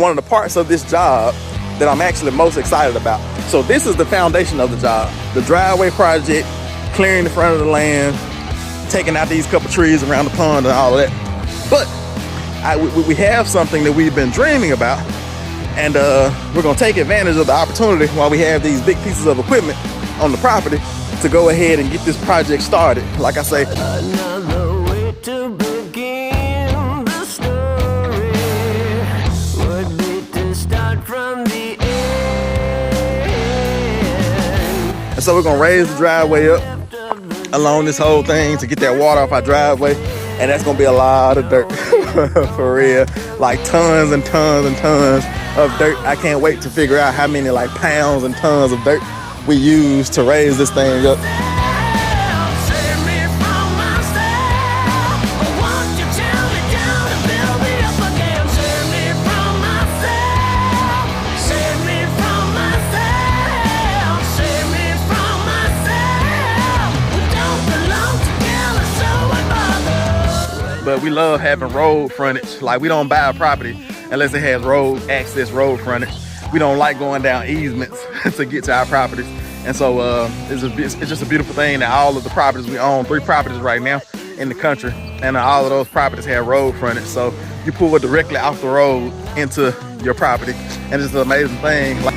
one of the parts of this job that I'm actually most excited about. So this is the foundation of the job. The driveway project, clearing the front of the land, taking out these couple trees around the pond and all of that. But we have something that we've been dreaming about, and we're gonna take advantage of the opportunity while we have these big pieces of equipment on the property to go ahead and get this project started. Like I say, another way to begin the story would be to start from the end. and so we're gonna raise the driveway up along this whole thing to get that water off our driveway, and that's gonna be a lot of dirt. For real, like tons and tons and tons of dirt. I can't wait to figure out how many like pounds and tons of dirt we use to raise this thing up. But we love having road frontage. Like, we don't buy a property unless it has road access, road frontage. We don't like going down easements to get to our properties. And so it's just a beautiful thing that all of the properties we own, 3 properties right now in the country, and all of those properties have road frontage. So you pull directly off the road into your property, and it's an amazing thing. Like,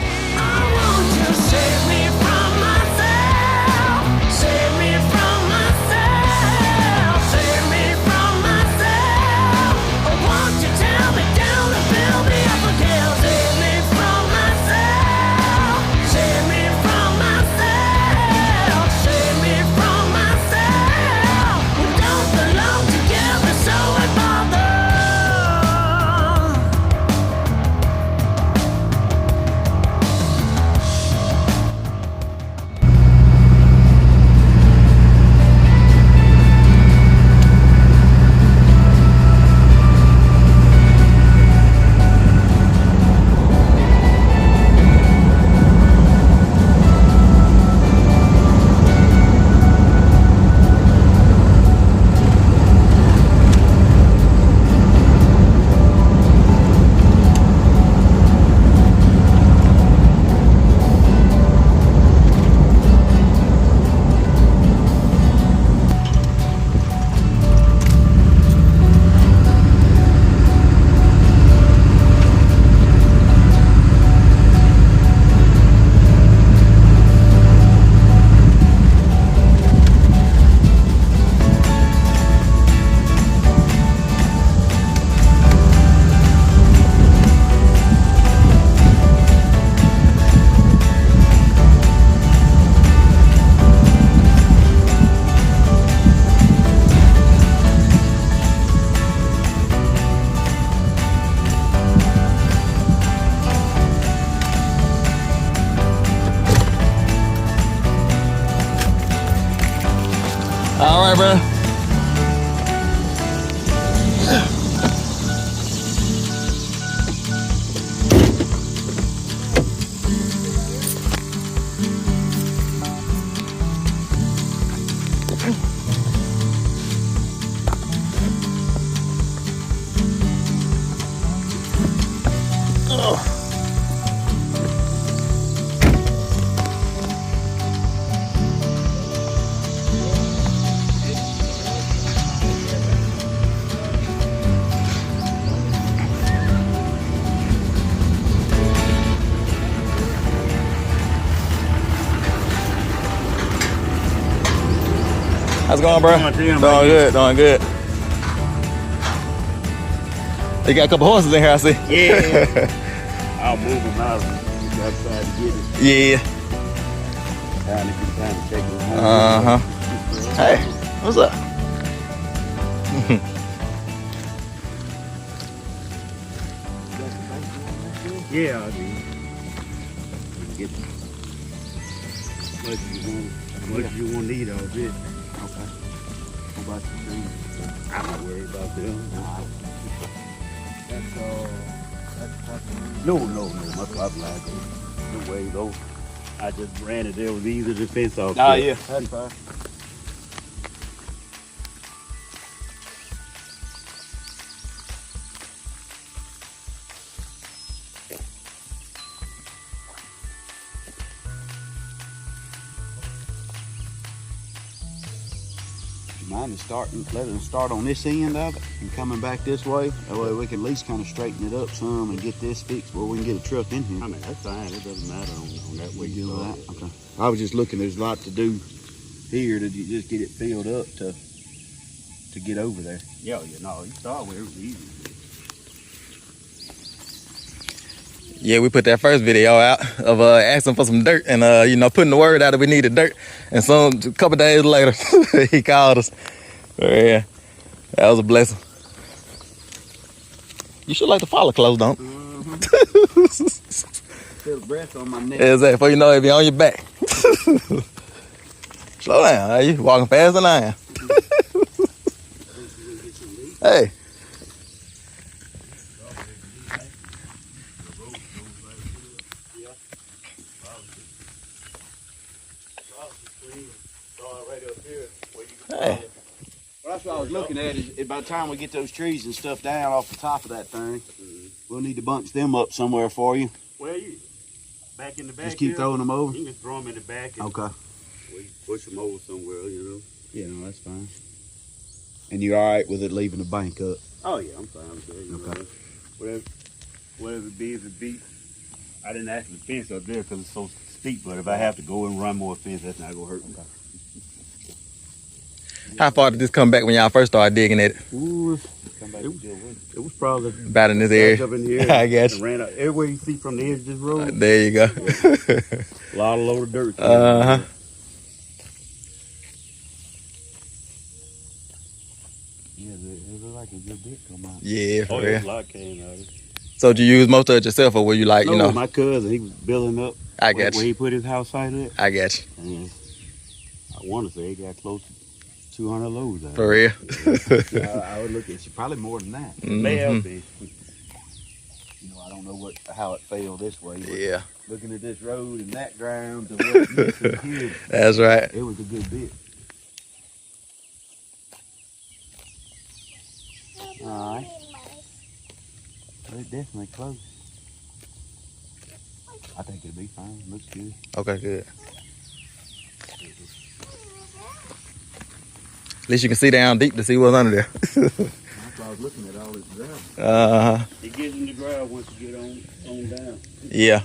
all right, bro. How's it going, bro? Doing good, doing good. You got a couple horses in here, I see. Yeah. I'll move them out. Just outside to get it. Yeah. Time to take it home. Uh-huh. Hey, what's up? Yeah, I do. Get as much as you want to eat of it. Okay. How about the trees? I'm not worried about them. That's No, my property line goes the way though. I just ran it there. It was easy to fence off. Oh, yeah. that's fine. mind letting them start on this end of it and coming back this way. That way we can at least kind of straighten it up some and get this fixed where we can get a truck in here. I mean, that's fine. It doesn't matter on that way. Do that. Okay. I was just looking. There's a lot to do here to just get it filled up to get over there. Yeah, no, you start where it was easy. Yeah, we put that first video out of asking for some dirt and you know, putting the word out that we needed dirt. And a couple days later, he called us. Yeah, that was a blessing. You should like to follow close, don't? Feel the breath on my neck. Exactly. Before you know it, be on your back. Slow down. Are you walking faster than I am? Hey. Hey. Well, that's what I was looking at. Is by the time we get those trees and stuff down off the top of that thing, we'll need to bunch them up somewhere for you. Well, you back in the back. Just keep throwing them over. You can throw them in the back. And Okay. we push them over somewhere, you know. Yeah, no, that's fine. And you're all right with it leaving the bank up? Oh yeah, I'm fine with that. You Okay. know. Whatever it be, if it be. I didn't actually fence up there because it's so steep. But if I have to go and run more fence, that's not gonna hurt me. How far did this come back when y'all first started digging at it? Ooh, it was probably About in this area. up in here. I guess. And ran out everywhere you see from the edge of this road. There you go. A lot of loaded dirt. Uh-huh. Yeah, it looked like a good bit come out. Yeah, for Oh, real. yeah, a lot came out of it. So did you use most of it yourself, or were you like, No, you know? my cousin, he was building up I got where you. he put his house site at. I got you. And I want to say he got close to 200 loads out of For it. real. I would look at you. Probably more than that. May have Mhm. been. You know, I don't know how it fell this way. But Yeah, looking at this road and that ground to what you see here, that's right. it was a good bit. All right. Well, it's definitely close. I think it'll be fine. Looks good. Okay, good. At least you can see down deep to see what's under there. That's why I was looking at all this gravel. Uh-huh. It gets in the ground once you get on down. Yeah.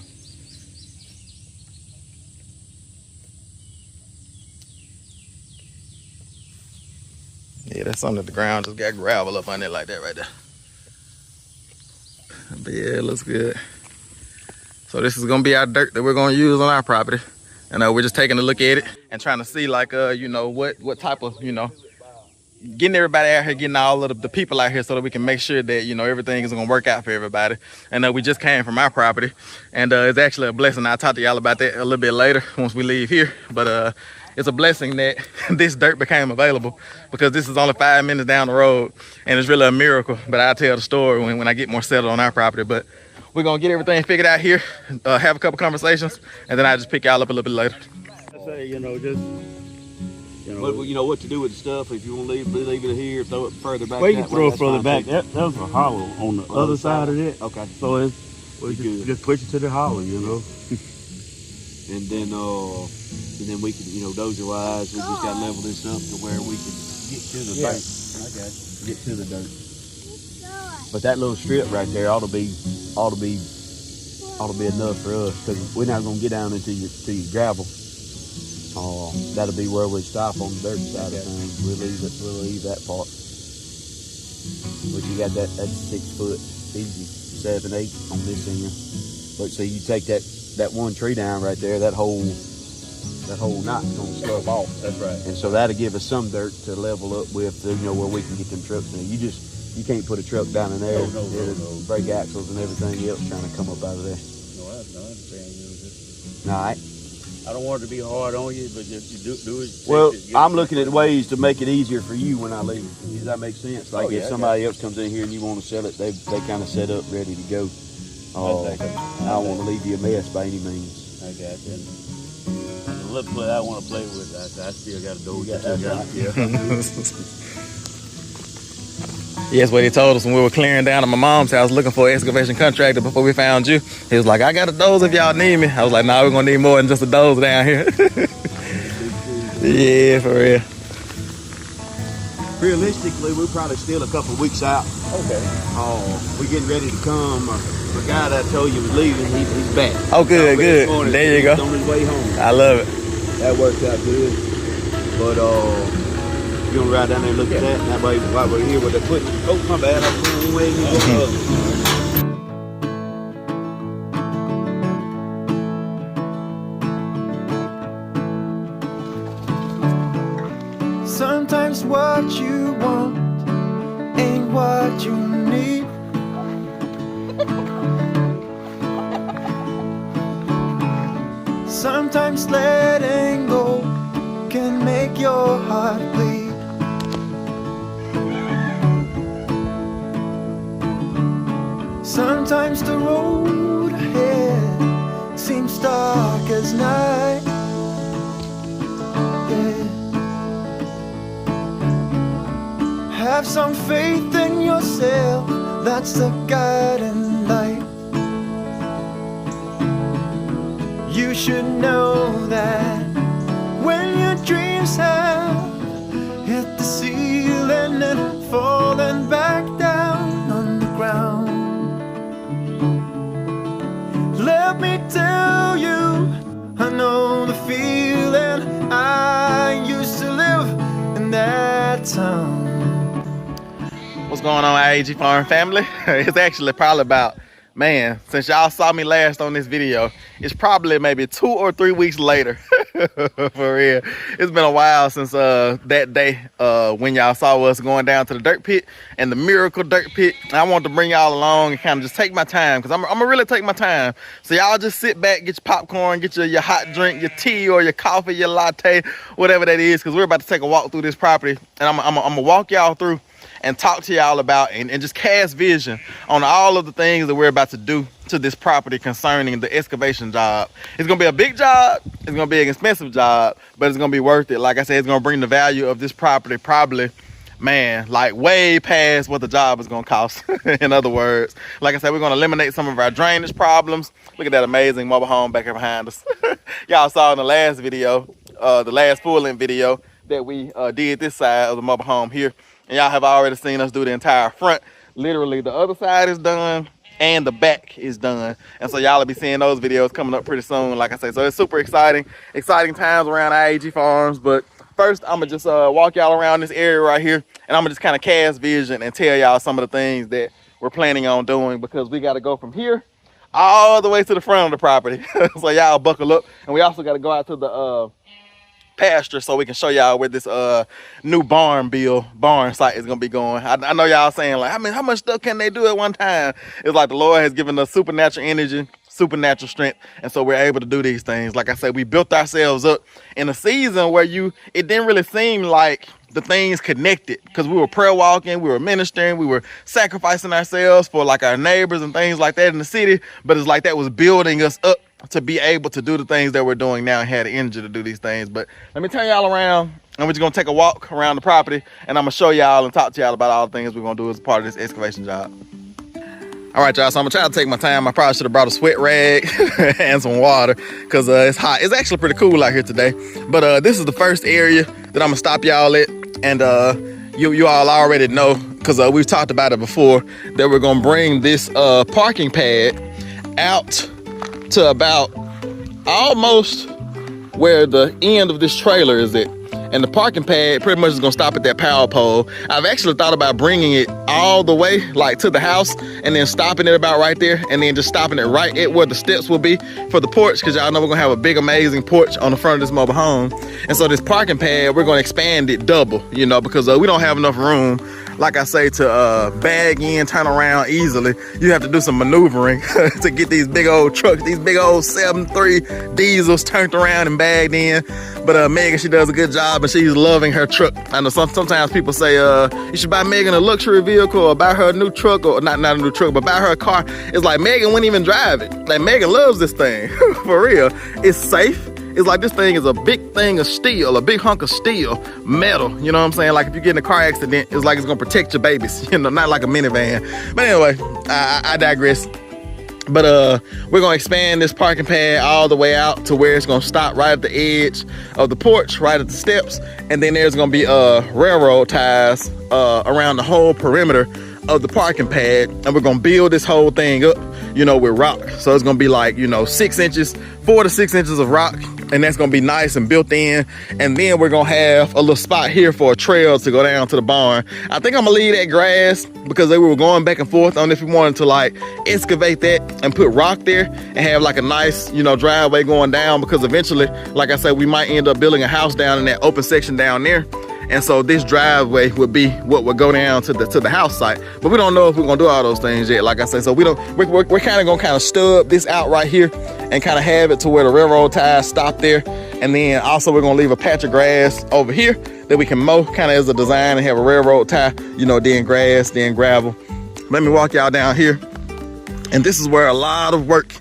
Yeah, that's under the ground. Just got gravel up on it like that right there. But yeah, it looks good. So this is gonna be our dirt that we're gonna use on our property. And we're just taking a look at it and trying to see like, you know, what type of, you know, getting everybody out here, getting all of the people out here so that we can make sure that, you know, everything is gonna work out for everybody. And we just came from our property, and it's actually a blessing. I'll talk to y'all about that a little bit later once we leave here. But it's a blessing that this dirt became available, because this is only 5 minutes down the road, and it's really a miracle. But I'll tell the story when I get more settled on our property. But we're gonna get everything figured out here, have a couple conversations, and then I'll just pick y'all up a little bit later. I say, you know, just, you know. But you know what to do with the stuff. If you want to leave it here, throw it further back. Well, you that can way, throw it that's further fine, back. too. That was a hollow on the other side of it. Okay. So it's, just push it to the hollow, you know. And then we can, you know, dozer wise, we just got to level this up to where we can get to the bank. I got you. Get to the dirt. But that little strip right there ought to be enough for us, because we're not gonna get down into your gravel. That'll be where we stop on the dirt side of things. We'll leave that part. But you got that's 6 foot easy, 7, 8 on this end. But so you take that one tree down right there, that whole knot's gonna slope off. That's right. And so that'll give us some dirt to level up with, you know, where we can get them trucks in. You can't put a truck down in there. No. Break axles and everything else trying to come up out of there. No, I understand you. All right. I don't want it to be hard on you, but just you do it. Well, I'm looking at ways to make it easier for you when I leave. Does that make sense? Like Oh, yeah, if somebody else comes in here and you want to sell it, they kind of set up ready to go. I don't want to leave you a mess by any means. I got you. The little play I want to play with, I still got to do that. Yeah. Yes, what he told us when we were clearing down at my mom's house looking for an excavation contractor before we found you. He was like, I got a dozer if y'all need me. I was like, nah, we're gonna need more than just a dozer down here. Yeah, for real. Realistically, we're probably still a couple weeks out. Okay. We're getting ready to come. The guy that I told you was leaving, he's back. Oh, good, good. Morning, There you go. He's on his way home. I love it. That works out good. But you gonna ride down there and look at that, and that way while we're here with the foot. Oh, my bad. I'm going way you go. Sometimes what you want ain't what you need. Sometimes letting go can make your heart bleed. Sometimes the road ahead seems dark as night. Yeah. Have some faith in yourself, that's the guiding light. You should know that when your dreams have hit the ceiling and fallen back down on the ground, let me tell you, I know the feeling. I used to live in that town. What's going on, I.A.G Farm family? It's actually probably about, man, since y'all saw me last on this video, it's probably maybe 2 or 3 weeks later. For real. It's been a while since that day when y'all saw us going down to the dirt pit and the miracle dirt pit. I want to bring y'all along and kind of just take my time, because I'm gonna really take my time. So y'all just sit back, get your popcorn, get your hot drink, your tea or your coffee, your latte, whatever that is, because we're about to take a walk through this property, and I'm gonna walk y'all through and talk to y'all about and just cast vision on all of the things that we're about to do to this property concerning the excavation job. It's gonna be a big job, it's gonna be an expensive job, but it's gonna be worth it. Like I said, it's gonna bring the value of this property probably, man, like way past what the job is gonna cost. In other words, like I said, we're gonna eliminate some of our drainage problems. Look at that amazing mobile home back here behind us. Y'all saw in the last video, the last full-length video that we did this side of the mobile home here. And y'all have already seen us do the entire front. Literally, the other side is done and the back is done. And so y'all will be seeing those videos coming up pretty soon, like I say. So it's super exciting times around I.A.G Farms. But first, I'm going to just walk y'all around this area right here. And I'm going to just kind of cast vision and tell y'all some of the things that we're planning on doing, because we got to go from here all the way to the front of the property. So y'all buckle up. And we also got to go out to the pasture so we can show y'all where this new barn site is gonna be going. I know y'all saying, like, I mean, how much stuff can they do at one time? It's like the Lord has given us supernatural energy, supernatural strength, and so we're able to do these things. Like I said, we built ourselves up in a season where it didn't really seem like the things connected, because we were prayer walking, we were ministering, we were sacrificing ourselves for like our neighbors and things like that in the city, but it's like that was building us up to be able to do the things that we're doing now and had the energy to do these things. But let me turn y'all around, and we're just gonna take a walk around the property, and I'm gonna show y'all and talk to y'all about all the things we're gonna do as part of this excavation job. All right, y'all, so I'm gonna try to take my time. I probably should have brought a sweat rag and some water, because it's hot. It's actually pretty cool out here today. But this is the first area that I'm gonna stop y'all at, and you all already know, because we've talked about it before, that we're gonna bring this parking pad out to about almost where the end of this trailer is at. And the parking pad pretty much is gonna stop at that power pole. I've actually thought about bringing it all the way like to the house and then stopping it about right there, and then just stopping it right at where the steps will be for the porch, because y'all know we're gonna have a big amazing porch on the front of this mobile home. And so this parking pad, we're gonna expand it double, you know, because we don't have enough room, like I say, to bag in, turn around easily. You have to do some maneuvering to get these big old trucks, these big old 7.3 diesels turned around and bagged in. But Megan, she does a good job, and she's loving her truck. I know sometimes people say you should buy Megan a luxury vehicle or buy her a new truck, or not a new truck, but buy her a car. It's like Megan wouldn't even drive it. Like, Megan loves this thing. For real. It's safe. It's like this thing is a big thing of steel, a big hunk of steel, metal, you know what I'm saying? Like if you get in a car accident, it's like it's gonna protect your babies, you know, not like a minivan. But anyway, I digress. But we're gonna expand this parking pad all the way out to where it's gonna stop right at the edge of the porch, right at the steps, and then there's gonna be railroad ties around the whole perimeter of the parking pad, and we're gonna build this whole thing up, you know, with rock. So it's gonna be like, you know, 4 to 6 inches of rock, and that's gonna be nice and built in. And then we're gonna have a little spot here for a trail to go down to the barn. I think I'm gonna leave that grass because we were going back and forth on if we wanted to like excavate that and put rock there and have like a nice, you know, driveway going down, because eventually, like I said, we might end up building a house down in that open section down there. And so this driveway would be what would go down to the house site. But we don't know if we're gonna do all those things yet, like I said. So we're kind of gonna stub this out right here and kind of have it to where the railroad ties stop there. And then also we're gonna leave a patch of grass over here that we can mow kind of as a design and have a railroad tie, you know, then grass, then gravel. Let me walk y'all down here. And this is where a lot of work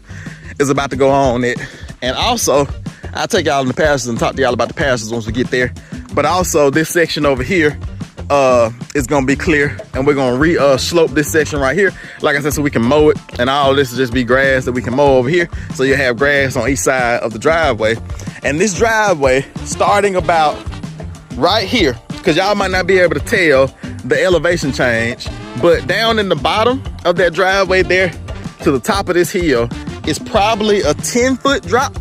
is about to go on it. And also, I'll take y'all in the pastures and talk to y'all about the pastures once we get there. But also this section over here is gonna be clear, and we're gonna slope this section right here, like I said, so we can mow it, and all this will just be grass that we can mow over here. So you have grass on each side of the driveway. And this driveway, starting about right here, because y'all might not be able to tell the elevation change, but down in the bottom of that driveway there to the top of this hill is probably a 10-foot drop.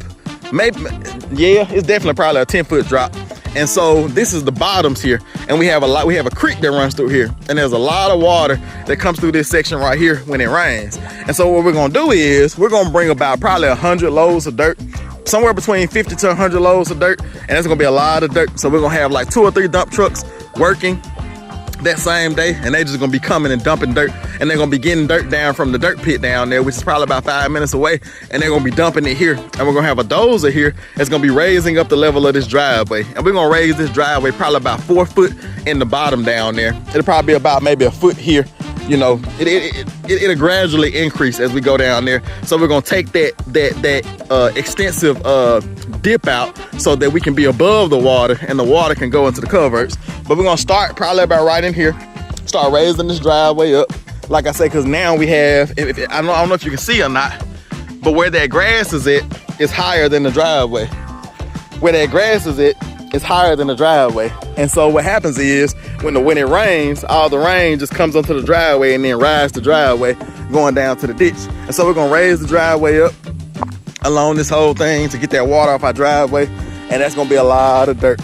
Maybe, yeah, it's definitely probably a 10-foot drop. And so this is the bottoms here, and we have a creek that runs through here, and there's a lot of water that comes through this section right here when it rains. And so what we're gonna do is we're gonna bring about probably 100 loads of dirt, somewhere between 50 to 100 loads of dirt, and it's gonna be a lot of dirt. So we're gonna have like 2 or 3 dump trucks working that same day, and they just gonna be coming and dumping dirt, and they're gonna be getting dirt down from the dirt pit down there, which is probably about 5 minutes away, and they're gonna be dumping it here. And we're gonna have a dozer here that's gonna be raising up the level of this driveway, and we're gonna raise this driveway probably about 4 foot in the bottom down there. It'll probably be about maybe a foot here. You know, it'll gradually increase as we go down there. So we're gonna take that extensive dip out so that we can be above the water and the water can go into the coverts. But we're gonna start probably about right in here, start raising this driveway up. Like I say, because now we have, I don't know if you can see or not, but where that grass is at is higher than the driveway. Where that grass is at is higher than the driveway. And so what happens is when it rains, all the rain just comes onto the driveway and then rides the driveway going down to the ditch. And so we're gonna raise the driveway up along this whole thing to get that water off our driveway. And that's gonna be a lot of dirt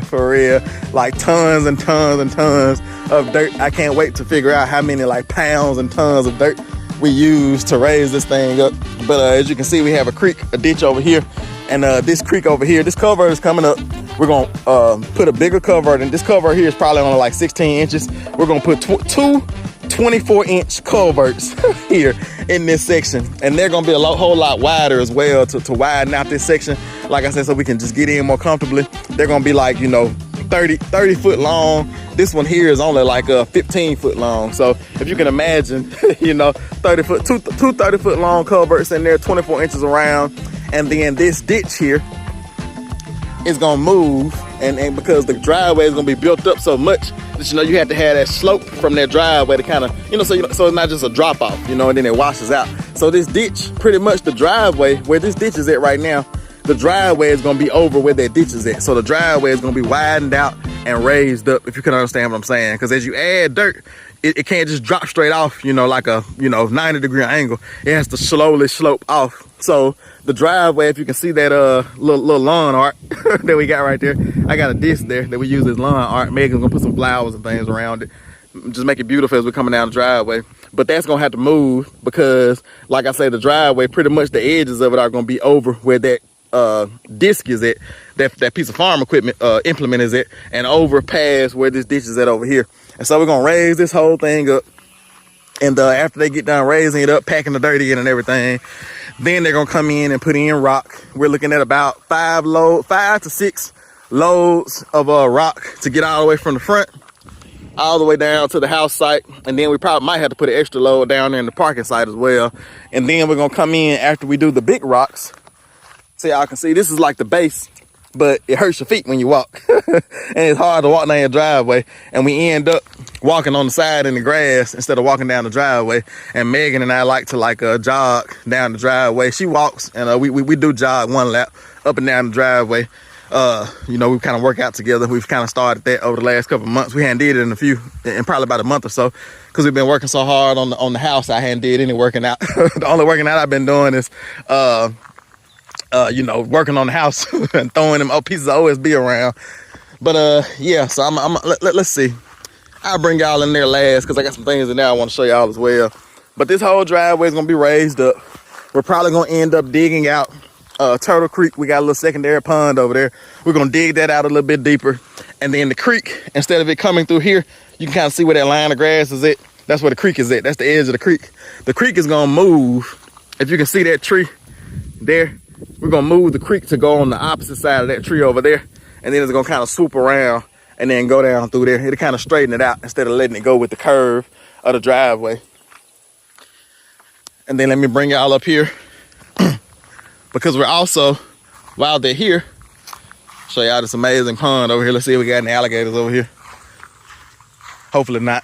for real, like tons and tons and tons of dirt. I can't wait to figure out how many like pounds and tons of dirt we use to raise this thing up. But as you can see, we have a creek, a ditch over here, and this creek over here, this culvert is coming up. We're gonna put a bigger culvert, and this culvert here is probably only like 16 inches. We're gonna put two 24-inch culverts here in this section, and they're gonna be a whole lot wider as well to widen out this section, like I said, so we can just get in more comfortably. They're gonna be like, you know, 30 foot long. This one here is only like 15 foot long. So if you can imagine, you know, 30 foot, two 30 foot long culverts in there, 24 inches around. And then this ditch here is gonna move, and because the driveway is gonna be built up so much that, you know, you have to have that slope from that driveway to kind of, you know, so it's not just a drop off, you know, and then it washes out. So this ditch, pretty much the driveway where this ditch is at right now, the driveway is gonna be over where that ditch is at. So the driveway is gonna be widened out and raised up, if you can understand what I'm saying. Because as you add dirt, it can't just drop straight off, you know, like a, you know, 90-degree angle. It has to slowly slope off. So the driveway, if you can see that little lawn art that we got right there, I got a disc there that we use as lawn art. Megan's gonna put some flowers and things around it, just make it beautiful as we're coming down the driveway. But that's gonna have to move because, like I say, the driveway, pretty much the edges of it are gonna be over where that disc is at, that piece of farm equipment implement is at, and over past where this ditch is at over here. And so we're gonna raise this whole thing up, and after they get done raising it up, packing the dirt in and everything, then they're gonna come in and put in rock. We're looking at about 5 to 6 loads of rock to get all the way from the front all the way down to the house site. And then we probably might have to put an extra load down there in the parking site as well. And then we're gonna come in after we do the big rocks. So y'all can see this is like the base but it hurts your feet when you walk. And it's hard to walk down your driveway. And we end up walking on the side in the grass instead of walking down the driveway. And Megan and I like to jog down the driveway. She walks, and we do jog one lap up and down the driveway. You know, we kind of work out together. We've kind of started that over the last couple of months. We hadn't did it in probably about a month or so, because we've been working so hard on the house. I hadn't did any working out. The only working out I've been doing is you know, working on the house and throwing them pieces of OSB around. But yeah, so let's see. I'll bring y'all in there last, because I got some things in there I want to show y'all as well. But this whole driveway is gonna be raised up. We're probably gonna end up digging out Turtle Creek. We got a little secondary pond over there. We're gonna dig that out a little bit deeper, and then the creek, instead of it coming through here, you can kind of see where that line of grass is at. That's where the creek is at. That's the edge of the creek. The creek is gonna move. If you can see that tree there, we're gonna move the creek to go on the opposite side of that tree over there, and then it's gonna kind of swoop around and then go down through there. It'll kind of straighten it out instead of letting it go with the curve of the driveway. And then let me bring y'all up here, because we're also, while they're here, show y'all this amazing pond over here. Let's see if we got any alligators over here. Hopefully not.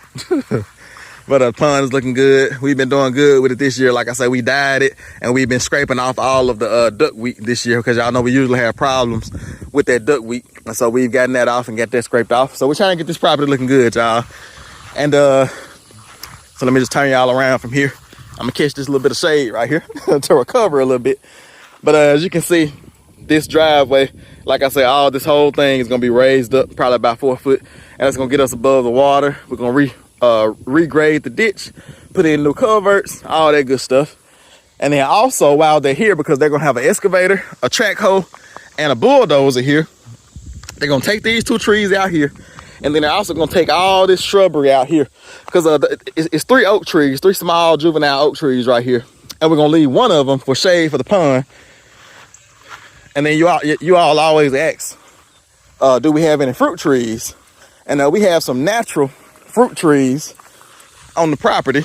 But the pond is looking good. We've been doing good with it this year. Like I said, we dyed it, and we've been scraping off all of the duckweed this year, because y'all know we usually have problems with that duckweed. And so we've gotten that off and got that scraped off. So we're trying to get this property looking good, y'all. And so let me just turn y'all around from here. I'm gonna catch this little bit of shade right here to recover a little bit. But as you can see, this driveway, like I said, all this whole thing is gonna be raised up probably about 4 foot, and it's gonna get us above the water. We're gonna regrade the ditch, put in new culverts, all that good stuff. And then also, while they're here, because they're gonna have an excavator, a track hoe, and a bulldozer here, they're gonna take these 2 trees out here, and then they're also gonna take all this shrubbery out here, because it's 3 oak trees, 3 small juvenile oak trees right here, and we're gonna leave one of them for shade for the pond. And then you all always ask, do we have any fruit trees? And we have some natural fruit trees on the property.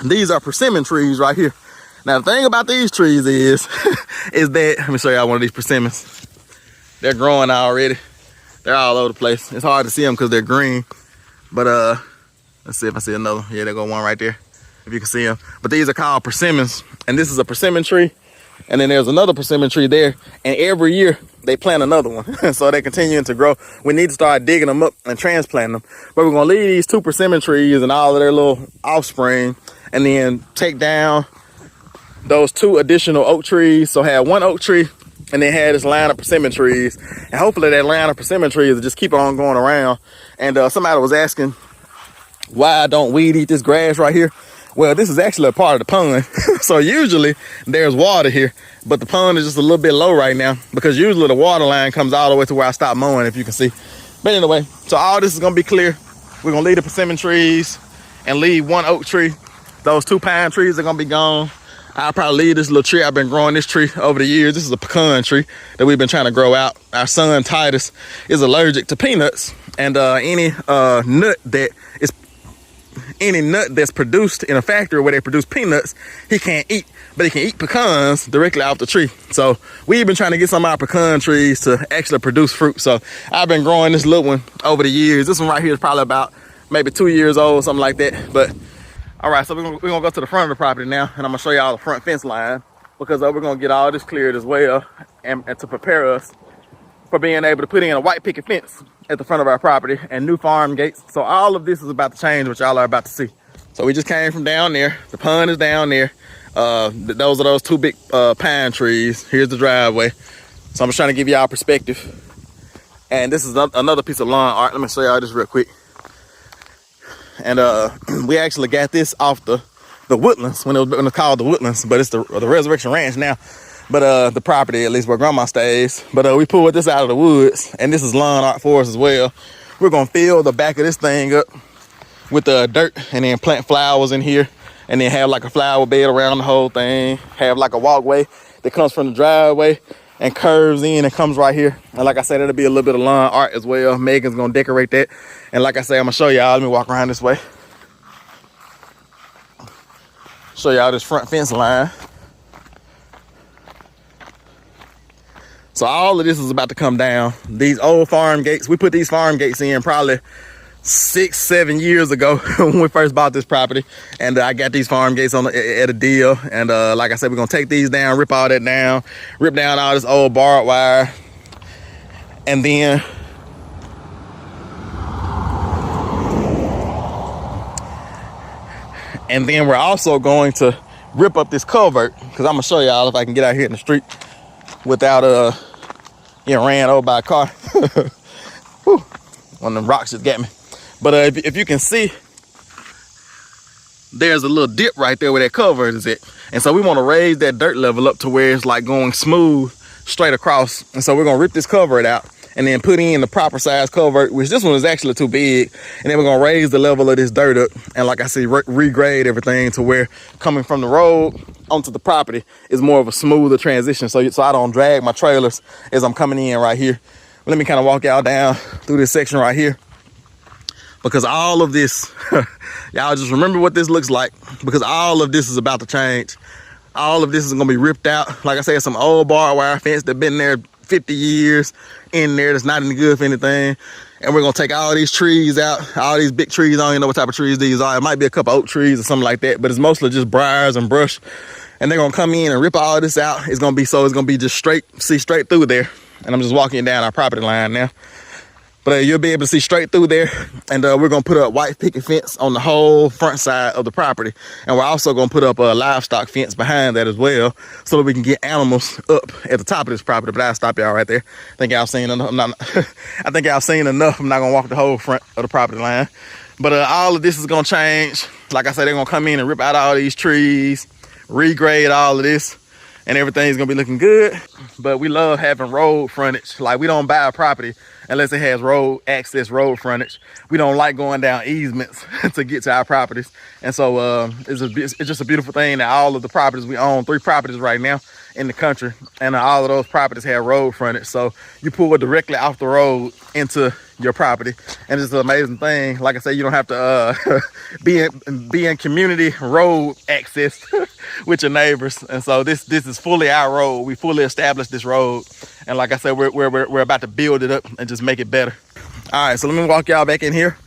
These are persimmon trees right here. Now the thing about these trees is that, let me show y'all one of these persimmons. They're growing already. They're all over the place. It's hard to see them because they're green. But let's see if I see another one. Yeah, there go one right there, if you can see them. But these are called persimmons, and this is a persimmon tree. And then there's another persimmon tree there, and every year they plant another one. So they're continuing to grow. We need to start digging them up and transplanting them. But we're gonna leave these 2 persimmon trees and all of their little offspring, and then take down those 2 additional oak trees. So have 1 oak tree, and then have this line of persimmon trees. And hopefully that line of persimmon trees will just keep on going around. And somebody was asking, why don't weed eat this grass right here? Well, this is actually a part of the pond. So usually there's water here, but the pond is just a little bit low right now, because usually the water line comes all the way to where I stop mowing, if you can see. But anyway, so all this is gonna be clear. We're gonna leave the persimmon trees and leave 1 oak tree. Those 2 pine trees are gonna be gone. I'll probably leave this little tree. I've been growing this tree over the years. This is a pecan tree that we've been trying to grow out. Our son Titus is allergic to peanuts, and any nut that's produced in a factory where they produce peanuts, he can't eat, but he can eat pecans directly off the tree. So we've been trying to get some of our pecan trees to actually produce fruit. So I've been growing this little one over the years. This one right here is probably about maybe 2 years old, something like that. But all right, so we're gonna go to the front of the property now, and I'm gonna show y'all the front fence line, because we're gonna get all this cleared as well, and to prepare us for being able to put in a white picket fence at the front of our property and new farm gates. So all of this is about to change, what y'all are about to see. So we just came from down there. The pond is down there. Those are those 2 big pine trees. Here's the driveway. So I'm just trying to give y'all perspective. And this is another piece of lawn art. Let me show y'all this real quick. And we actually got this off the Woodlands when it was called the Woodlands, but it's the Resurrection Ranch now. But the property, at least where Grandma stays. But we pulled this out of the woods, and this is lawn art for us as well. We're gonna fill the back of this thing up with dirt, and then plant flowers in here, and then have like a flower bed around the whole thing. Have like a walkway that comes from the driveway and curves in and comes right here. And like I said, it'll be a little bit of lawn art as well. Megan's gonna decorate that. And like I say, I'm gonna show y'all. Let me walk around this way. Show y'all this front fence line. So all of this is about to come down. These old farm gates, we put these farm gates in probably 6-7 years ago when we first bought this property, and I got these farm gates on at a deal. And like I said, we're gonna take these down, rip all that down, rip down all this old barbed wire, and then we're also going to rip up this culvert, because I'm gonna show y'all if I can get out here in the street without getting ran over by a car. Whew, one of them rocks just got me. But if you can see, there's a little dip right there where that culvert is at. And so we want to raise that dirt level up to where it's like going smooth straight across. And so we're going to rip this culvert out and then put in the proper size culvert, which this one is actually too big. And then we're going to raise the level of this dirt up. And like I said, regrade everything to where coming from the road onto the property is more of a smoother transition. So I don't drag my trailers as I'm coming in right here. Let me kind of walk y'all down through this section right here. Because all of this, y'all just remember what this looks like, because all of this is about to change. All of this is gonna be ripped out. Like I said, some old barbed wire fence that been there 50 years in there, that's not any good for anything. And we're gonna take all these trees out, all these big trees. I don't even know what type of trees these are. It might be a couple oak trees or something like that, but it's mostly just briars and brush. And they're gonna come in and rip all this out. It's gonna be just straight, see straight through there. And I'm just walking down our property line now. But you'll be able to see straight through there. And we're gonna put up white picket fence on the whole front side of the property. And we're also gonna put up a livestock fence behind that as well, so that we can get animals up at the top of this property. But I'll stop y'all right there. I think y'all seen enough. I think y'all seen enough. I'm not gonna walk the whole front of the property line. But all of this is gonna change. Like I said, they're gonna come in and rip out all these trees, regrade all of this, and everything's gonna be looking good. But we love having road frontage. Like, we don't buy a property unless it has road access, road frontage. We don't like going down easements to get to our properties. And so it's just a beautiful thing that all of the properties we own, 3 properties right now in the country, and all of those properties have road frontage. So you pull directly off the road into your property, and it's an amazing thing. Like I said, you don't have to be in community road access with your neighbors. And so this is fully our road. We fully established this road, and like I said, we're about to build it up and just make it better. All right, so let me walk y'all back in here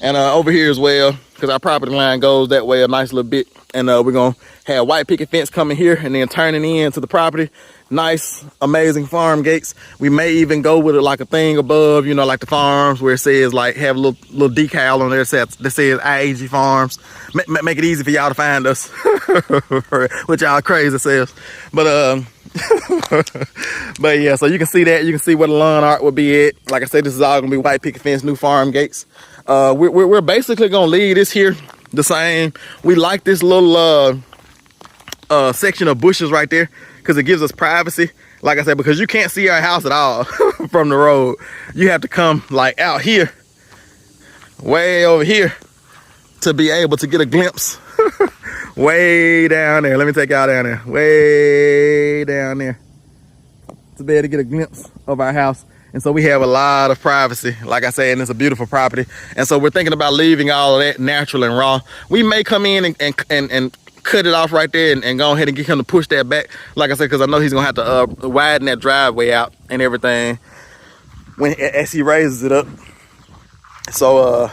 and over here as well, because our property line goes that way a nice little bit. And we're gonna have white picket fence coming here and then turning into the property. Nice, amazing farm gates. We may even go with it like a thing above, you know, like the farms where it says, like, have a little decal on there that says I.A.G farms. Make it easy for y'all to find us, which y'all crazy selves. But but yeah, so you can see that. You can see where the lawn art will be at. Like I said, this is all gonna be white picket fence, new farm gates. We're basically gonna leave this here the same. We like this little section of bushes right there, because it gives us privacy. Like I said, because you can't see our house at all from the road. You have to come like out here, way over here, to be able to get a glimpse way down there. Let me take y'all down there, way down there, to be able to get a glimpse of our house. And so we have a lot of privacy, like I said, and it's a beautiful property. And so we're thinking about leaving all of that natural and raw. We may come in and cut it off right there and go ahead and get him to push that back, like I said, because I know he's gonna have to widen that driveway out and everything as he raises it up. So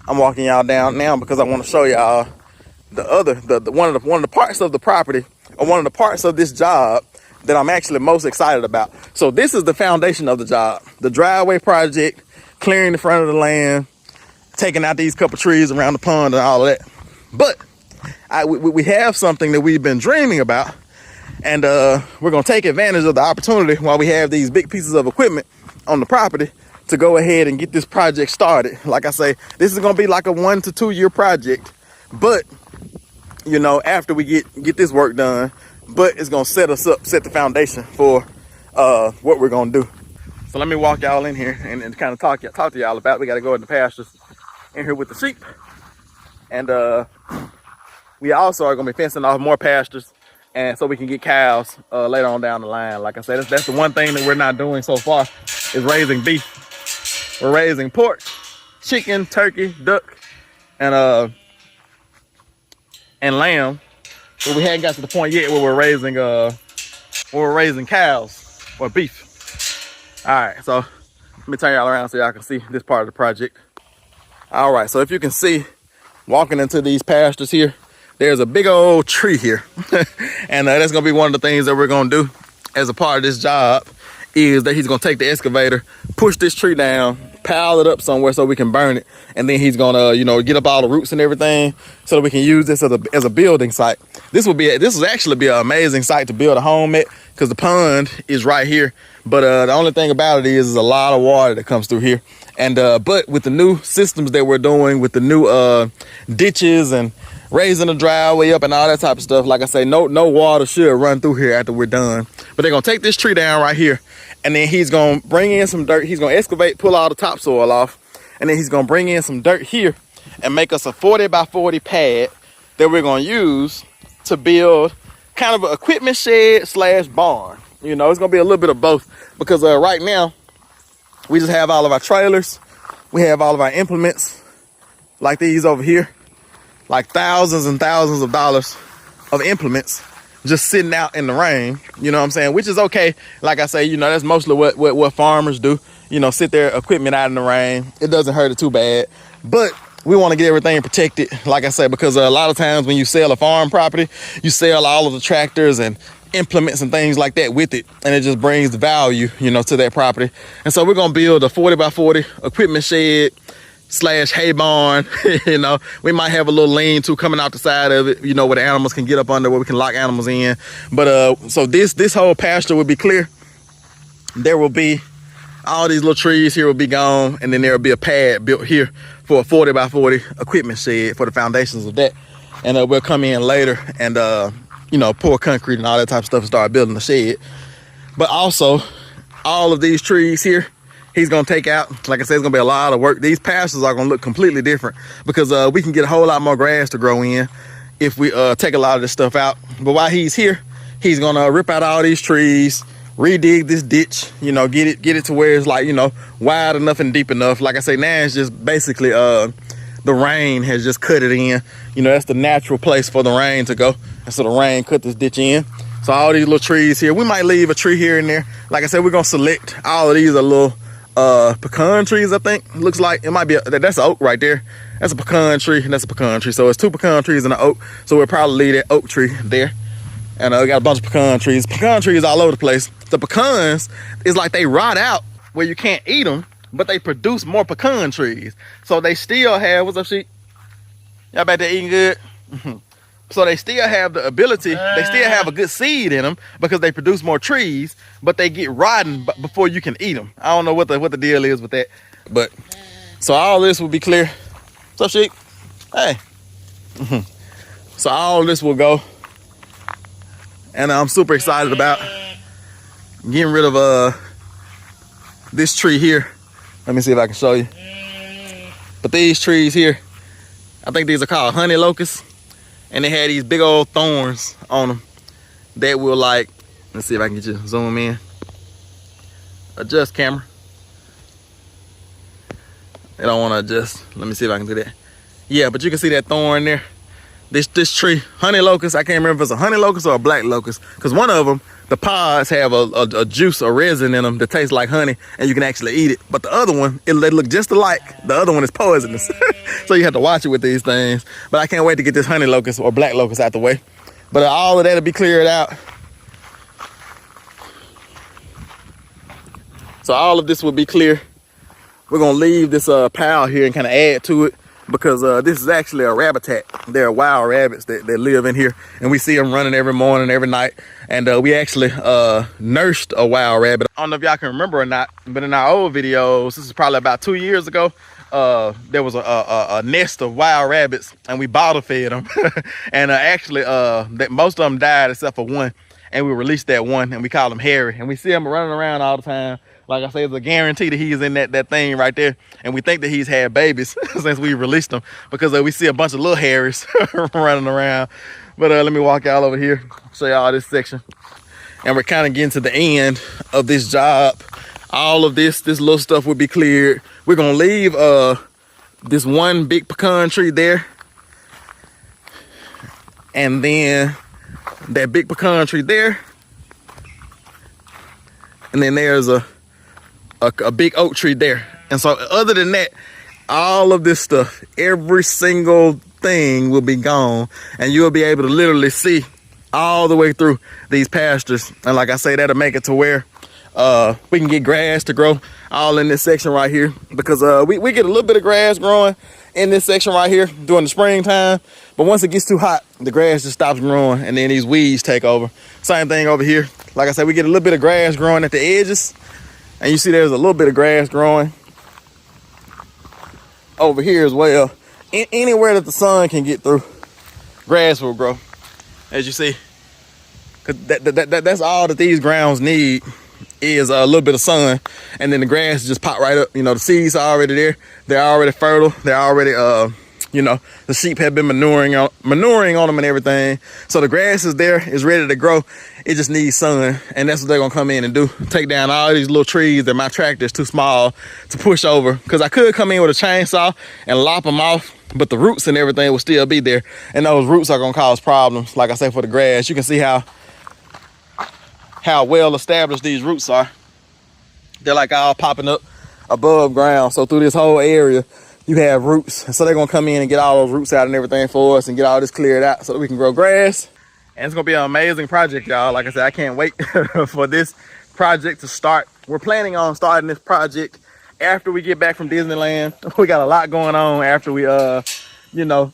I'm walking y'all down now because I want to show y'all one of the parts of the property, or one of the parts of this job that I'm actually most excited about. So this is the foundation of the job, the driveway project, clearing the front of the land, taking out these couple trees around the pond and all of that. But we have something that we've been dreaming about, and we're gonna take advantage of the opportunity while we have these big pieces of equipment on the property to go ahead and get this project started. Like I say, this is gonna be like a 1 to 2 year project, but you know, after we get this work done, but it's gonna set us up, set the foundation for what we're gonna do. So let me walk y'all in here and kind of talk to y'all about. We gotta go in the pastures in here with the sheep, and we also are gonna be fencing off more pastures, and so we can get cows later on down the line. Like I said, that's the one thing that we're not doing so far, is raising beef. We're raising pork, chicken, turkey, duck, and lamb. But we hadn't got to the point yet where we're raising cows. or beef. All right, so let me turn y'all around so y'all can see this part of the project. All right, so if you can see, walking into these pastures here, there's a big old tree here. And that's gonna be one of the things that we're gonna do as a part of this job, is that he's gonna take the excavator, push this tree down, pile it up somewhere so we can burn it, and then he's gonna, you know, get up all the roots and everything so that we can use this as a building site. This will actually be an amazing site to build a home at, because the pond is right here. But the only thing about it is a lot of water that comes through here. And but with the new systems that we're doing, with the new ditches and raising the driveway up and all that type of stuff, like I say, no water should run through here after we're done. But they're gonna take this tree down right here, and then he's gonna bring in some dirt. He's gonna excavate, pull all the topsoil off, and then he's gonna bring in some dirt here and make us a 40 by 40 pad that we're gonna use to build kind of an equipment shed / barn. You know, it's gonna be a little bit of both, because right now we just have all of our trailers, we have all of our implements like these over here, like thousands and thousands of dollars of implements just sitting out in the rain, you know what I'm saying? Which is okay. Like I say, you know, that's mostly what farmers do, you know, sit their equipment out in the rain. It doesn't hurt it too bad, but we want to get everything protected, like I say, because a lot of times when you sell a farm property, you sell all of the tractors and implements and things like that with it, and it just brings the value, you know, to that property. And so we're gonna build a 40 by 40 equipment shed / hay barn. You know, we might have a little lean-to coming out the side of it, you know, where the animals can get up under, where we can lock animals in. But so this whole pasture will be clear. There will be all these little trees here will be gone, and then there will be a pad built here for a 40 by 40 equipment shed for the foundations of that. And we'll come in later and you know, pour concrete and all that type of stuff and start building the shed. But also, all of these trees here, he's gonna take out. Like I said, it's gonna be a lot of work. These pastures are gonna look completely different, because we can get a whole lot more grass to grow in if we take a lot of this stuff out. But while he's here, he's gonna rip out all these trees, redig this ditch, you know, get it to where it's like, you know, wide enough and deep enough. Like I say, now it's just basically the rain has just cut it in. You know, that's the natural place for the rain to go. And so the rain cut this ditch in. So all these little trees here, we might leave a tree here and there. Like I said, we're gonna select. All of these are little pecan trees, I think. Looks like it might be that's an oak right there. That's a pecan tree, and that's a pecan tree. So it's 2 pecan trees and an oak. So we'll probably leave that oak tree there. And we got a bunch of pecan trees. Pecan trees all over the place. The pecans is like they rot out where you can't eat them, but they produce more pecan trees. So they still have, what's up, sheep? Y'all back there eating good? So they still have the ability, they still have a good seed in them because they produce more trees, but they get rotten before you can eat them. I don't know what the deal is with that. But, so all this will be clear. What's up, sheep? Hey. So all this will go. And I'm super excited about getting rid of this tree here. Let me see if I can show you. But these trees here, I think these are called honey locusts. And they had these big old thorns on them that will, like, let's see if I can get you to zoom in. Adjust camera. They don't want to adjust. Let me see if I can do that. Yeah, but you can see that thorn there. This tree, honey locust, I can't remember if it's a honey locust or a black locust, because one of them, the pods have a juice or resin in them that tastes like honey, and you can actually eat it. But the other one, they look just alike. The other one is poisonous. So you have to watch it with these things. But I can't wait to get this honey locust or black locust out the way. But all of that will be cleared out. So all of this will be clear. We're gonna leave this pile here and kind of add to it, because this is actually a rabbitat. There are wild rabbits that live in here, and we see them running every morning, every night. And we actually nursed a wild rabbit. I don't know if y'all can remember or not, but in our old videos, this is probably about 2 years ago, there was a nest of wild rabbits, and we bottle fed them. And actually, most of them died except for one, and we released that one, and we call him Harry. And we see him running around all the time. Like I say, it's a guarantee that he's in that thing right there. And we think that he's had babies since we released him, because we see a bunch of little Harrys running around. But let me walk y'all over here, show y'all this section. And we're kind of getting to the end of this job. All of this little stuff will be cleared. We're gonna leave this one big pecan tree there. And then that big pecan tree there. and then there's a big oak tree there. And so other than that, all of this stuff, every single thing will be gone, and you'll be able to literally see all the way through these pastures. And like I say, that'll make it to where we can get grass to grow all in this section right here, because we get a little bit of grass growing in this section right here during the springtime, but once it gets too hot, the grass just stops growing, and then these weeds take over. Same thing over here. Like I said, we get a little bit of grass growing at the edges, and you see there's a little bit of grass growing over here as well. Anywhere that the sun can get through, grass will grow, as you see, because that's all that these grounds need, is a little bit of sun, and then the grass just pop right up. You know, the seeds are already there, they're already fertile, they're already you know, the sheep have been manuring on them and everything, so the grass is there, it's ready to grow. It just needs sun, and that's what they're gonna come in and do, take down all these little trees that my tractor is too small to push over, because I could come in with a chainsaw and lop them off, but the roots and everything will still be there, and those roots are gonna cause problems. Like I say, for the grass, you can see how well established these roots are. They're like all popping up above ground, so through this whole area you have roots, and so they're gonna come in and get all those roots out and everything for us, and get all this cleared out so that we can grow grass. And it's gonna be an amazing project, y'all. Like I said, I can't wait for this project to start. We're planning on starting this project after we get back from Disneyland. We got a lot going on after we you know,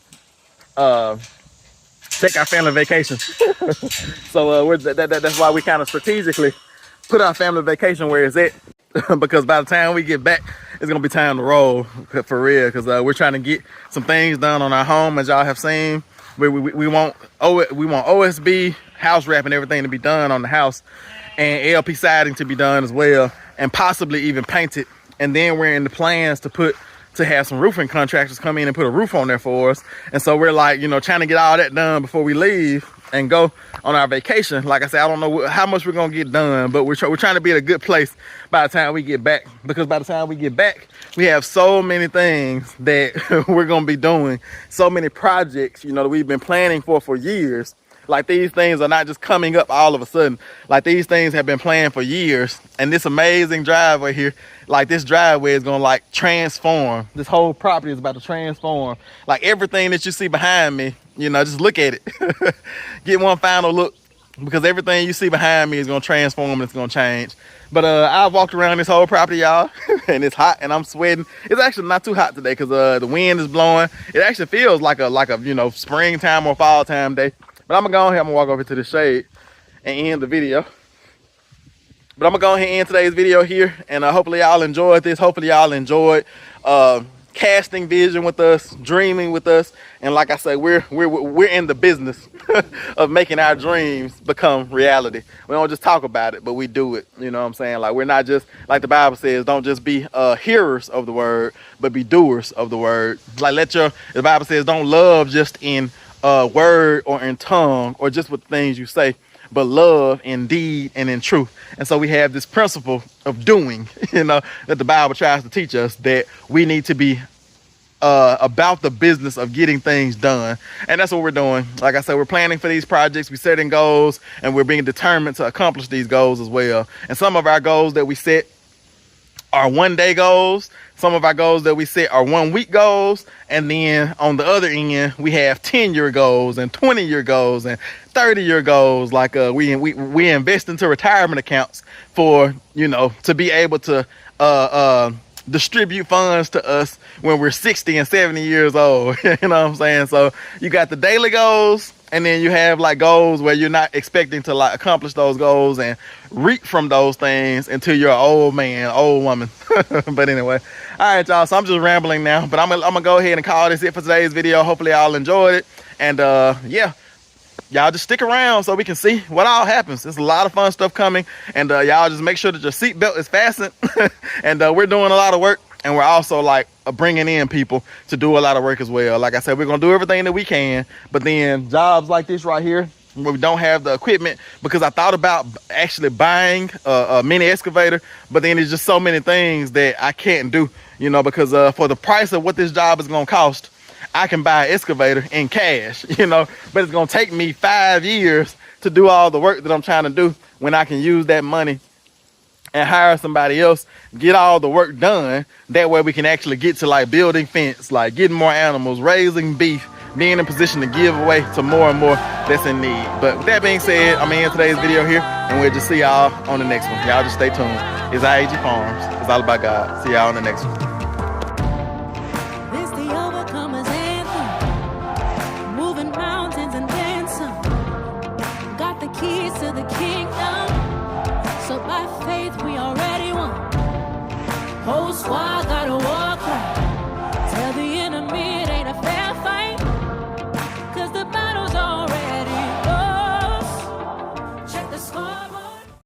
take our family vacation. So that's why we kind of strategically put our family vacation where it's at, because by the time we get back, it's gonna be time to roll for real, because we're trying to get some things done on our home. As y'all have seen, we want OSB house wrap and everything to be done on the house, and LP siding to be done as well, and possibly even painted. And then we're in the plans to have some roofing contractors come in and put a roof on there for us. And so we're like, you know, trying to get all that done before we leave and go on our vacation. Like I said, I don't know how much we're gonna get done, but we're trying to be at a good place by the time we get back, because by the time we get back, we have so many things that we're gonna be doing, so many projects, you know, that we've been planning for years. Like, these things are not just coming up all of a sudden. Like, these things have been planned for years. And this amazing driveway here, like, this driveway is gonna like transform. This whole property is about to transform. Like, everything that you see behind me, you know, just look at it. Get one final look, because everything you see behind me is gonna transform and it's gonna change. But I walked around this whole property, y'all, and it's hot and I'm sweating. It's actually not too hot today, because the wind is blowing. It actually feels like a you know, springtime or fall time day. But I'm gonna go ahead and walk over to the shade and end the video. But I'm gonna go ahead and end today's video here, and hopefully y'all enjoyed this. Hopefully y'all enjoyed casting vision with us, dreaming with us. And like I say, we're in the business of making our dreams become reality. We don't just talk about it, but we do it. You know what I'm saying? Like, we're not just, like the Bible says, don't just be hearers of the word, but be doers of the word. Like, the Bible says, don't love just in word or in tongue or just with things you say, but love in deed and in truth. And so we have this principle of doing, you know, that the Bible tries to teach us, that we need to be about the business of getting things done. And that's what we're doing. Like I said, we're planning for these projects, we're setting goals, and we're being determined to accomplish these goals as well. And some of our goals that we set are 1-day goals. Some of our goals that we set are 1-week goals. And then on the other end, we have 10-year goals and 20-year goals and 30-year goals. Like we invest into retirement accounts for, you know, to be able to distribute funds to us when we're 60 and 70 years old. You know what I'm saying? So you got the daily goals, and then you have like goals where you're not expecting to like accomplish those goals and reap from those things until you're an old man, old woman. But anyway, all right, y'all. So I'm just rambling now, but I'm gonna go ahead and call this it for today's video. Hopefully y'all enjoyed it, and yeah, y'all just stick around so we can see what all happens. There's a lot of fun stuff coming, and y'all just make sure that your seatbelt is fastened. And we're doing a lot of work, and we're also like bringing in people to do a lot of work as well. Like I said, we're gonna do everything that we can, but then jobs like this right here, where we don't have the equipment, because I thought about actually buying a mini excavator, but then there's just so many things that I can't do, you know, because for the price of what this job is gonna cost, I can buy an excavator in cash, you know, but it's gonna take me 5 years to do all the work that I'm trying to do, when I can use that money and hire somebody else, get all the work done. That way we can actually get to like building fence, like getting more animals, raising beef, being in position to give away to more and more that's in need. But with that being said, I'm gonna end today's video here, and we'll just see y'all on the next one. Y'all just stay tuned. It's I.A.G Farms. It's all about God. See y'all on the next one. This the overcomer's anthem, moving mountains and dancing. Got the keys to the kingdom, so by faith we already won. Whole squad got a war.